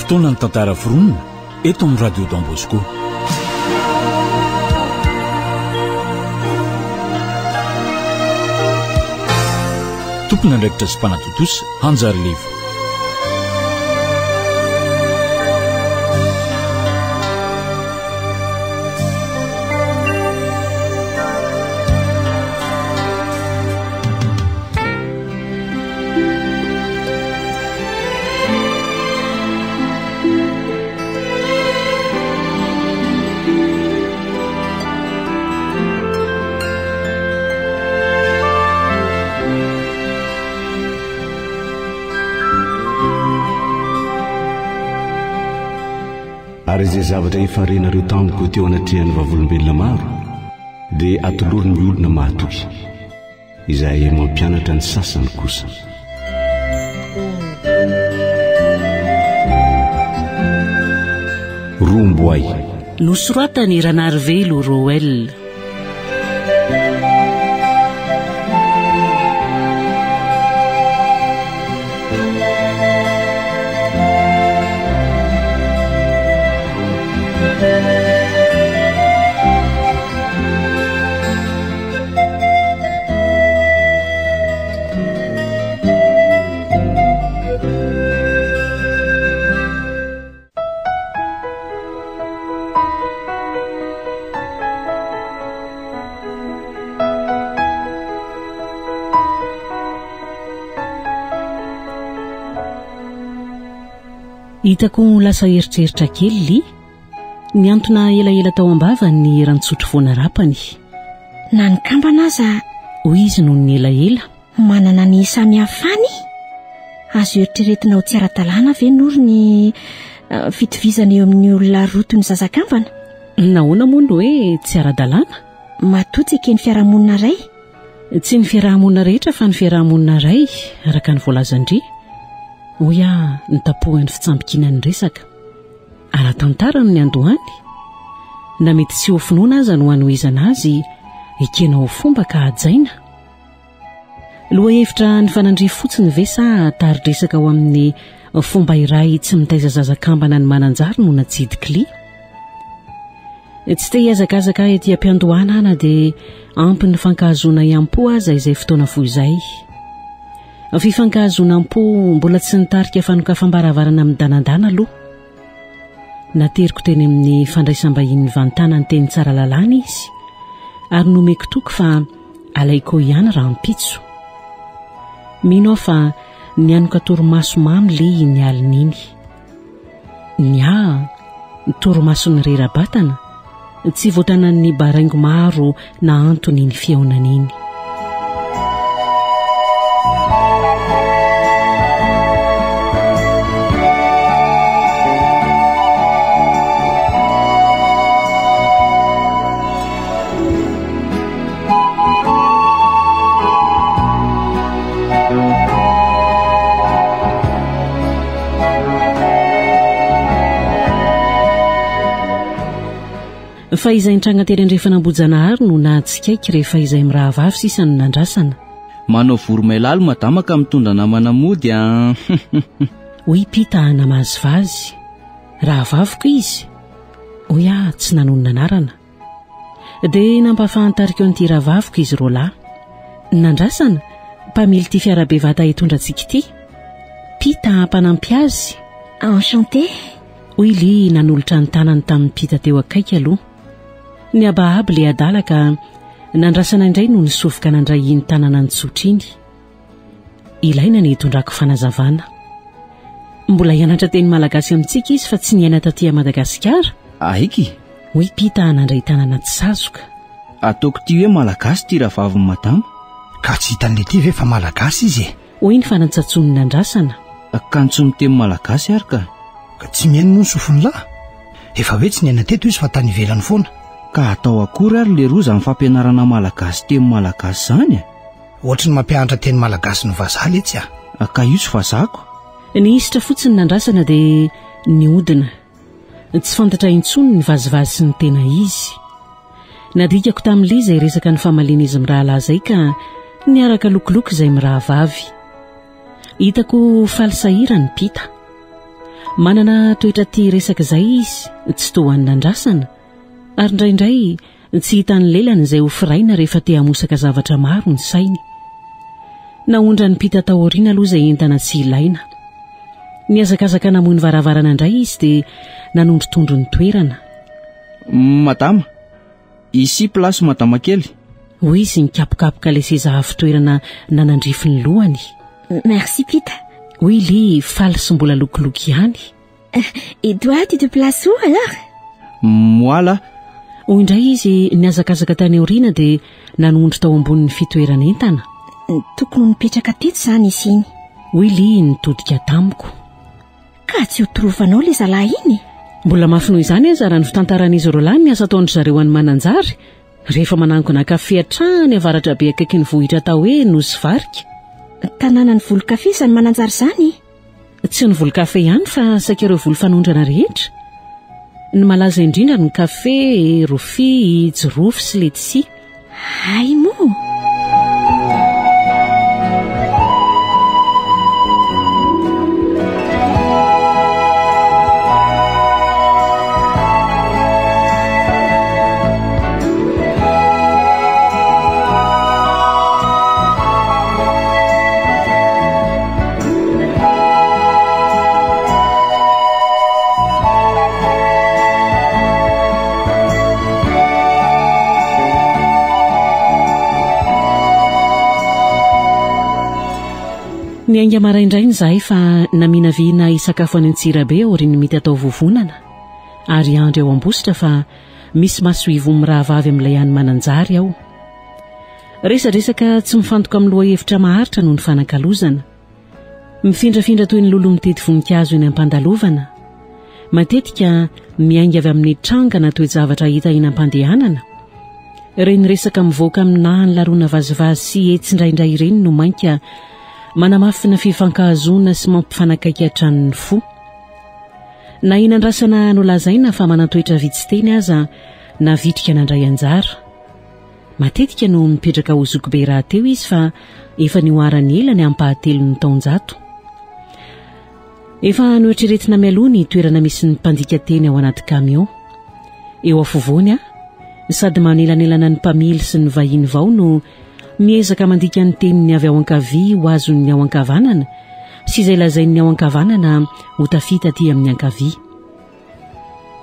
fotoana ny tantara foronina eto amin'ny radio Bosco. Tompona andraikitra sy mpanatotosa Hanjary Levo. Ary izay zavatra efa renareo tamiko teo anatrehan'ny vavolombelona maro dia atolorony ny olona mahatoky izay mampianatra ny sasany kosa. Romboay nosoratany ranarivelo Roel. Hitako lasa eritreritra kely niantona elaela tao ambava ny rantsotro voanarapany. Na ny kambana aza hoy izy noho ny elaela. Manana ny isamihafany. Azo eritreretina ho tsy ara-dalàna ve nory ny fitovizana eo amin'ny olona roto ny zazakambana? Nahoana moa ny hoe tsy ara-dalàna? Matotsy ekeny fiaraha-monina ray. Tsy ny fiaraha-monina rehetra fa ny fiaraha-monina ray araka ny voalazandria. Oya nitapohan'ny fitsambikinan'ny resaka. Ara-tantara ny andohany. Na mety tsy ho finoana aza no hanohizana azy ekena ho fomba ka hajaina. Loha hevitra ny fanandria fotsiny ve sa tari-dresaka ao amin'ny fomba iray tsy mitaiza zazakambana ny mananjary no natsidikili. Tsy te hiazakazaka ety ampiandohana ana dia ampy ny fankahazoana iampo aza izay fotoana foy izay. Fifankahazoana ampo mbola tsy nitarika fanokafam-baravarana amin'ny danandana aloha. Nateriko teny amin'ny fandraisam-bahiny vantana ny teny tsara lalàna izy ary nomeko toky fa alaiko ihany raha mpitso. Mino aho fa nianoka torimaso mamy le ny alin'iny. Ny torimason'ny rera-batana tsy voatanan'ny baraingo maro na antony ny fiaonan'iny. Fa izay nitrangantely andrefana ambojanahary no natsikaiky rehefa izay mirahavavy sisa ny nandrasana. Manao voromailalo madama ka mitondra namana mody a. Hoy pita namazivazy. Rahavaviko izy. Oya tsy nanonona anarana. Dia nampafahantarika an'ity rahavaviko izy rola. Nandrasana mpamily ty fiarabe vata hitondra antsika ity. Pita mpanampy azy. Enchanté. Hoy li nanolotra ny tanany tamin'ny pita teo akaiky aloha. Ny abahabo le adala ka nandrasana indray no nisofoka nandray iny tanana ny tsotra iny. Ilaina ny hitondrako fanazavana. Mbola hianatra teny malagasy amintsika izy fa tsy niaina taty Madagasikara. Aiky? Hoy pita nandray tanana tsy sazoka. Ataoko ty hoe malagasy ty rahavaviny madama. Ka tsy hitan'le ty ve fa malagasy izy e? Hoy ny fanantsatsony nandrasana. Kantsy miteny malagasy ary ka. Ka tsy mihaino moa ny sofiny lahy. Efa hoe tsy niaina teto izy fa tany ivelany foana. Ka atao akory ary le roa izany fampianarana malagasy teny malagasy zany. Ohatry ny mampianatra teny malagasy ny vazaha le tsy a. Ka io tsy vazako. Ny isitra fotsiny nandrasana dia niodina. Tsy fantatra intsony ny vazivazy sy ny tena izy. Nadikako tamin'ilay izay resaka ny famalina izy mirahalahy izay ka niaraka lokoloko izay mirahavavy. Hitako falsahira ny pita. manana toetra tia resaka izay izy, tsy toa hoanin'andrasana, ary indraindray tsy hitan'ny lelany izay ho firaina rehefa te hamosaka zavatra maro ny sainy. Naondra ny mpita taoriana aloha izay entana tsy ilaina. Niazakazaka namoy ny varavarana indray izy dia nanondrotondro ny toerana. Madama, ici plasy madama kely. Hoy izy nikapokapoka ilay seza avo-toerana nanandrify ny lohany. Merci Pita. Hoy li faly sy mbola lokoloky ihany. Et toi, tu te places où alors? Moi là. Hoy indray izy niazakazaka tany aoriana dia nanondro tao ambonin'ny fitoerana entana. Tokony ho nipetraka teto izany izy iny. Hoy li nitodika tamiko. Ka tsy ho trovanao ilay zalahy iny? Mbola mafy noho izany aza raha ny fitantaran'izy roalahy ny asa ataondry zareo any mananjary rehefa manangona kafe hatrany avaratra be akaiky ny vohitra atao hoe nosy varika. Tanàna ny volo-kafe izany mananjary izany? Tsy ny volo-kafe ihany fa saika ireo volo fanondrana rehetra. Ny malaza indrindra ny kafe, rofia, jirofo sy letisia. Hay moa. Ny ainga maraindray izahay fa naminaviana isakafo any Antsirabe aorian'ny mity atao vovonana ary andro eo ambositra fa misy masoivo mirahavavy amin'ilay any mananjary aho. Resadresaka tsy mifantoka amin'ny loha hevitra maharitra noho ny fanakalozana. Mifindrafindra toy ny lolo mitety voninkazo eny am-pandalovana. Matetika miainga avy amin'ny trangana toe-javatra hita eny am-pandehanana. Ireny resaka mivoaka amin'ny laroana vazivazy sy etsindraindray ireny no mainka manamafina fifankahazoana sy mampifanakaiky hatran'ny fo. Na inandrasana nolazaina fa manantoetra vitsiteny aza na vitrika nandray anjara. Matetika no mipetraka ho zokibe raha teo izy fa efa nioarany ela ny ampahatelo ny taonjato. Efa noeritreretina mialoha ny toerana misy ny mpandika teny ao anaty kamion. Eo afovoany sady manelanelana ny mpamily sy ny vahiny vao no miezaka mandika ny teniny avy ao ankavia ho azon'ny ao ankavanana sy izay lazain'ny ao ankavanana ho tafita aty amin'ny ankavia.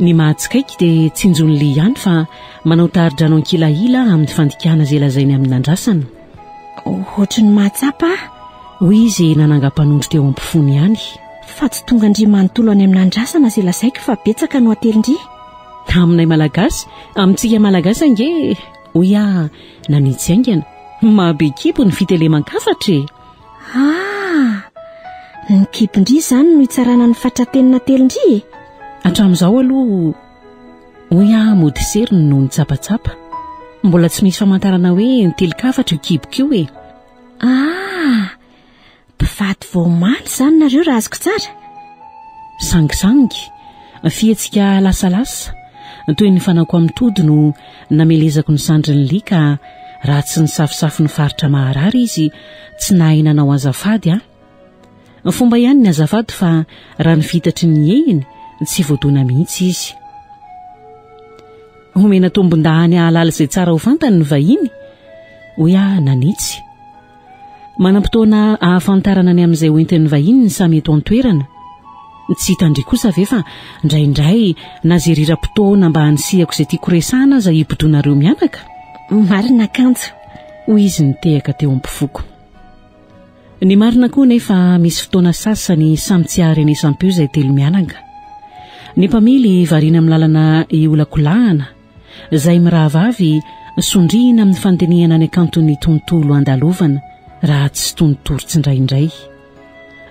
Ny mahatsikaiky dia tsinjony li ihany fa manao taridrano ankilahila amin'ny fandikana izay lazainy amin'ny andrasana. Ohatry ny mahatsapa? Hoy izy nanangam-panondro teo am-pifony ihany. Fa tsy tonga andrimanontolo any amin'ny andrasana izay lazaiko fa betsaka no atelindry. Aminay malagasy, amintsika malagasy ange, hoy nanitsy aingana. Mahabe kipo ny fiteleman-kafatra. Ny kipondry izany no hitsarana ny fatratenina telindry. Hatramin'izao aloha hoy mody seriny no nitsapatsapa. Mbola tsy misy famantarana hoe ny teli-kafatra io kipoko io mpivady vao maly izany nareo raha azoko tsara. Sangisangy, fihetsika lasalasa toy ny fanako amin'ny tody no namelezako ny sandriny lika. Raha tsy nisafisafy ny faritra maharary izy tsy nahinanao azafady. Fomba ihany ny azafady fa raha ny vitatry ny ehiny tsy voadona mihitsy izy. Homena tombon-dahany ahalala izay tsara ho fantany ny vahiny. Hoy nanitsy. Manam-potoana ahafantarana ny amin'izay hoentin'ny vahiny ny samy eto an-toerana. Tsy hitandry kosa ve fa indraindray nazeriram-potoana mba hanisihako izay tiako resahana aza hipodonareo mianaka. Marina kanjo. Hoy izy nitehaka teo am-pifoko. Ny marina koa nefa misy fotoana sasany samy tsy haharenesampio izay telo miananga. Ny mpamily variana amin'ny lalana iolakolahana izay mirahavavy sondriana amin'ny fandinihana ny akanton'ny tontolo andalovana raha tsy tonotoritsy indraindray.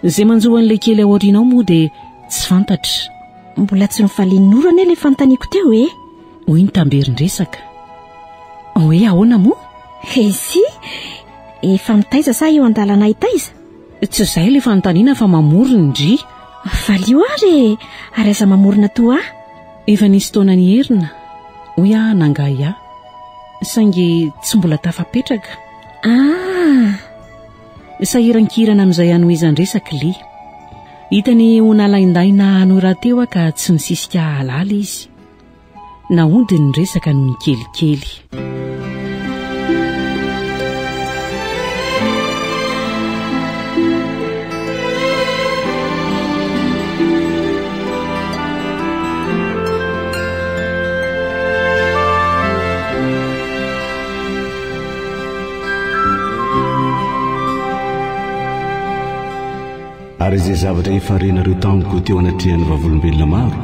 Izay manjohan'ilay kely ao aorianao moa dia tsy fantatra. Mbola tsy nifalian'orana ilay fanontaniako teo Hoy ny tamberin-dresaka. Hoe ahoana moa? Si, efa mitaiza sa eo an-dalana hitaiza? Tsy izay ilay fanontaniana fa mamorona ndry. Valio ary aza mamorona toa. Efa nisy taona ny herina. Hoy nangahy saingy tsy mbola tafapetraka. Ah. Sahirankirana amin'izay anoizan-dresaka li. hitany ho nalaindaina anorateo ka tsy nisisika halala izy naondy ny resaka no nikelikely. ary izay zavatra efa renareo tamiko teo anatrehan'ny vavolombelona maro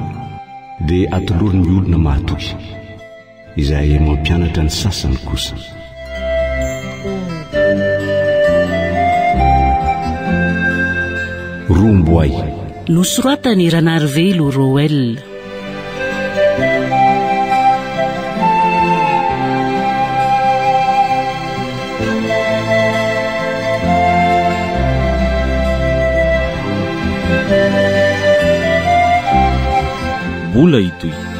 dia atolorony ny olona mahatoky izay mampianatra ny sasany kosa. Romboay nosoratany ranarivelo Roel. Bola itoy